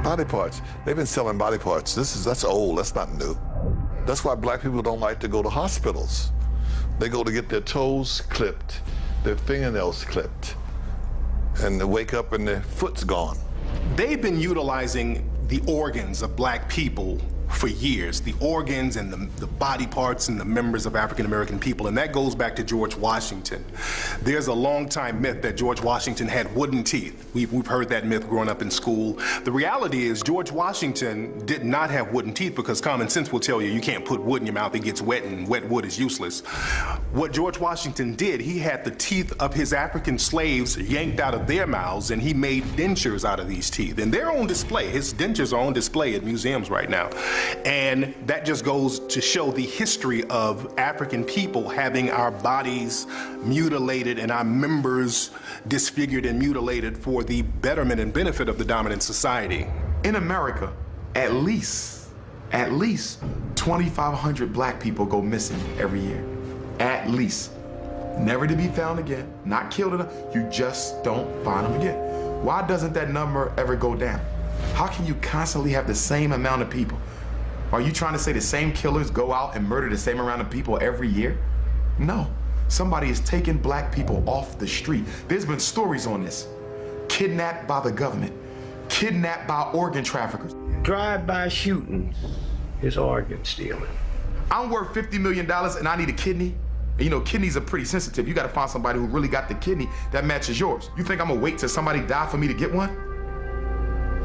Body parts. They've been selling body parts. That's old. That's not new. That's why black people don't like to go to hospitals. They go to get their toes clipped, their fingernails clipped, and they wake up and their foot's gone. They've been utilizing the organs of black people for years, the organs and the body parts and the members of African-American people, and that goes back to George Washington. There's a long-time myth that George Washington had wooden teeth. We've heard that myth growing up in school. The reality is George Washington did not have wooden teeth because common sense will tell you you can't put wood in your mouth, it gets wet, and wet wood is useless. What George Washington did, he had the teeth of his African slaves yanked out of their mouths, and he made dentures out of these teeth, and they're on display. His dentures are on display at museums right now. And that just goes to show the history of African people having our bodies mutilated and our members disfigured and mutilated for the betterment and benefit of the dominant society. In America, at least 2,500 black people go missing every year. At least. Never to be found again, not killed enough, you just don't find them again. Why doesn't that number ever go down? How can you constantly have the same amount of people? Are you trying to say the same killers go out and murder the same amount of people every year? No. Somebody is taking black people off the street. There's been stories on this. Kidnapped by the government. Kidnapped by organ traffickers. Drive-by shootings is organ stealing. I'm worth $50 million and I need a kidney. And you know, kidneys are pretty sensitive. You gotta find somebody who really got the kidney that matches yours. You think I'm gonna wait till somebody die for me to get one?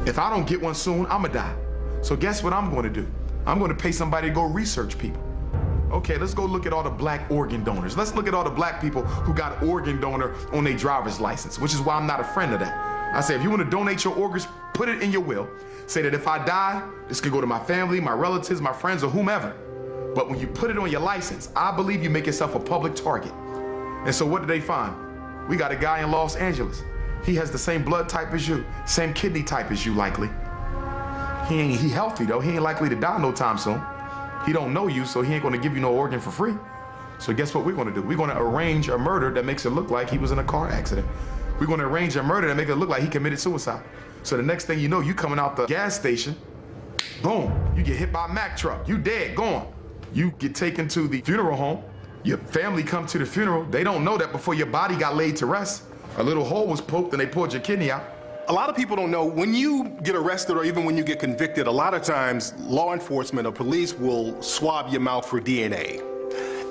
If I don't get one soon, I'm gonna die. So guess what I'm gonna do? I'm gonna pay somebody to go research people. Okay, let's go look at all the black organ donors. Let's look at all the black people who got organ donor on their driver's license, which is why I'm not a friend of that. I say, if you wanna donate your organs, put it in your will. Say that if I die, this could go to my family, my relatives, my friends, or whomever. But when you put it on your license, I believe you make yourself a public target. And so what did they find? We got a guy in Los Angeles. He has the same blood type as you, same kidney type as you likely. He healthy though, he ain't likely to die no time soon. He don't know you, so he ain't gonna give you no organ for free. So guess what we're gonna do? We're gonna arrange a murder that makes it look like he was in a car accident. We're gonna arrange a murder that makes it look like he committed suicide. So the next thing you know, you coming out the gas station, boom, you get hit by a Mack truck, you dead, gone. You get taken to the funeral home, your family come to the funeral, they don't know that before your body got laid to rest, a little hole was poked and they pulled your kidney out. A lot of people don't know, when you get arrested or even when you get convicted, a lot of times law enforcement or police will swab your mouth for DNA.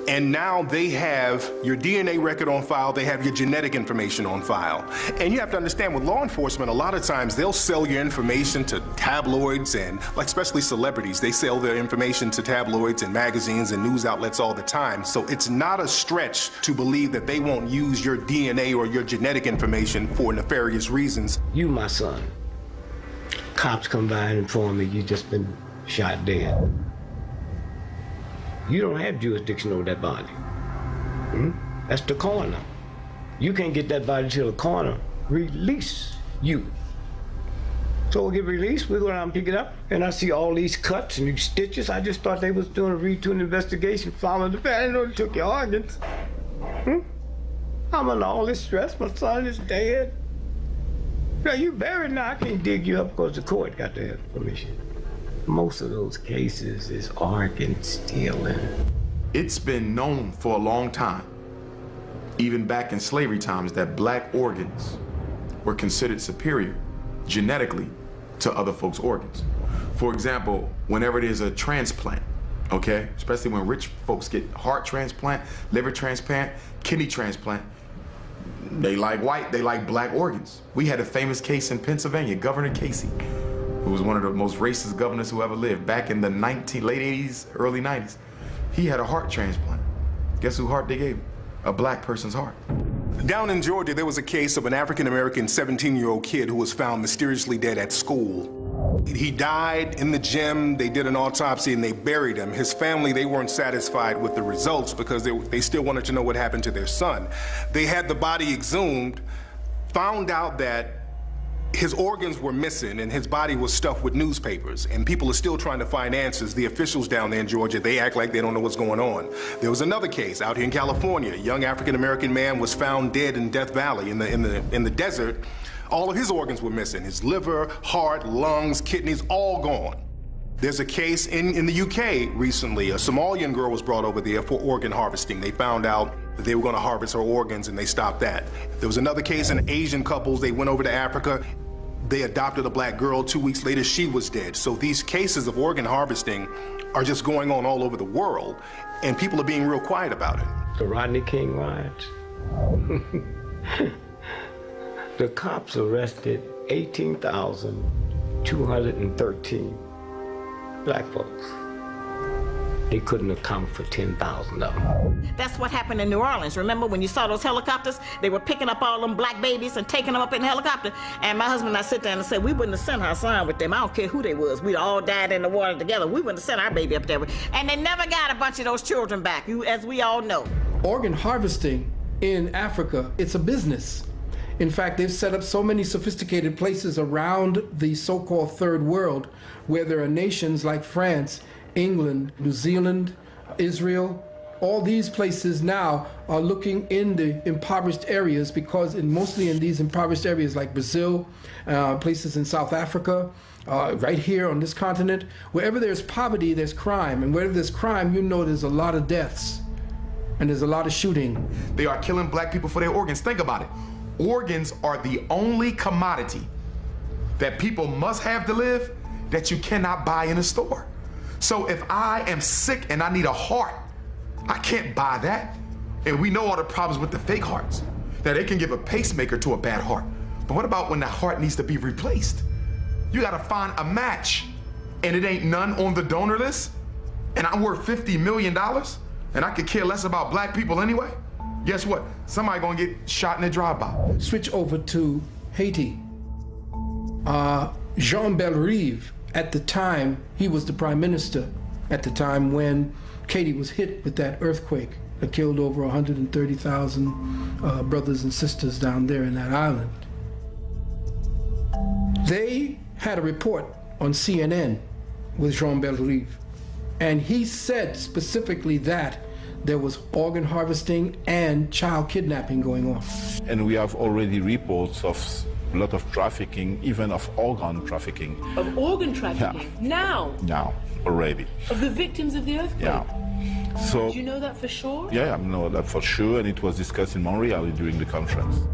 And now they have your DNA record on file, they have your genetic information on file. And you have to understand, with law enforcement, a lot of times they'll sell your information to tabloids and, like, especially celebrities, they sell their information to tabloids and magazines and news outlets all the time. So it's not a stretch to believe that they won't use your DNA or your genetic information for nefarious reasons. You, my son. Cops come by and inform me you just been shot dead. You don't have jurisdiction over that body. That's the coroner. You can't get that body till the coroner release you. So we'll get released, we go down and pick it up, and I see all these cuts and these stitches. I just thought they was doing a routine investigation, following the family. I didn't know they took your organs. I'm under all this stress, my son is dead. Now you buried now, I can't dig you up because the court got to have permission. Most of those cases is organ stealing. It's been known for a long time, even back in slavery times, that black organs were considered superior genetically to other folks' organs. For example, whenever there's a transplant, okay, especially when rich folks get heart transplant, liver transplant, kidney transplant, they like white, they like black organs. We had a famous case in Pennsylvania, Governor Casey, who was one of the most racist governors who ever lived, back in the late 80s, early 90s. He had a heart transplant. Guess whose heart they gave him? A black person's heart. Down in Georgia, there was a case of an African-American 17-year-old kid who was found mysteriously dead at school. He died in the gym, they did an autopsy and they buried him. His family, they weren't satisfied with the results because they still wanted to know what happened to their son. They had the body exhumed, found out that his organs were missing and his body was stuffed with newspapers, and people are still trying to find answers. The officials down there in Georgia, they act like they don't know what's going on. There was another case out here in California. A young African-American man was found dead in Death Valley in the desert. All of his organs were missing. His liver, heart, lungs, kidneys, all gone. There's a case in the UK recently. A Somalian girl was brought over there for organ harvesting. They found out that they were going to harvest her organs and they stopped that. There was another case in Asian couples. They went over to Africa. They adopted a black girl. 2 weeks later, she was dead. So these cases of organ harvesting are just going on all over the world, and people are being real quiet about it. The Rodney King riots. The cops arrested 18,213 black folks. They couldn't account for 10,000 of them. That's what happened in New Orleans. Remember when you saw those helicopters? They were picking up all them black babies and taking them up in the helicopter. And my husband and I sit there and said, we wouldn't have sent our son with them. I don't care who they was. We'd all died in the water together. We wouldn't have sent our baby up there. And they never got a bunch of those children back, as we all know. Organ harvesting in Africa, it's a business. In fact, they've set up so many sophisticated places around the so-called third world where there are nations like France, England, New Zealand, Israel. All these places now are looking in the impoverished areas because mostly in these impoverished areas like Brazil, places in South Africa, right here on this continent, wherever there's poverty, there's crime. And wherever there's crime, you know there's a lot of deaths and there's a lot of shooting. They are killing black people for their organs. Think about it. Organs are the only commodity that people must have to live that you cannot buy in a store. So if I am sick and I need a heart, I can't buy that. And we know all the problems with the fake hearts. That they can give a pacemaker to a bad heart. But what about when the heart needs to be replaced? You gotta find a match and it ain't none on the donor list? And I'm worth $50 million and I could care less about black people anyway? Guess what? Somebody gonna get shot in a drive-by. Switch over to Haiti. Jean Bellerive, at the time, he was the prime minister at the time when Haiti was hit with that earthquake that killed over 130,000 brothers and sisters down there in that island. They had a report on CNN with Jean Bellerive, and he said specifically that there was organ harvesting and child kidnapping going on. And we have already reports of a lot of trafficking, even of organ trafficking. Of organ trafficking? Yeah. Now? Now, already. Of the victims of the earthquake? Yeah. So, do you know that for sure? Yeah, I know that for sure, and it was discussed in Montreal during the conference.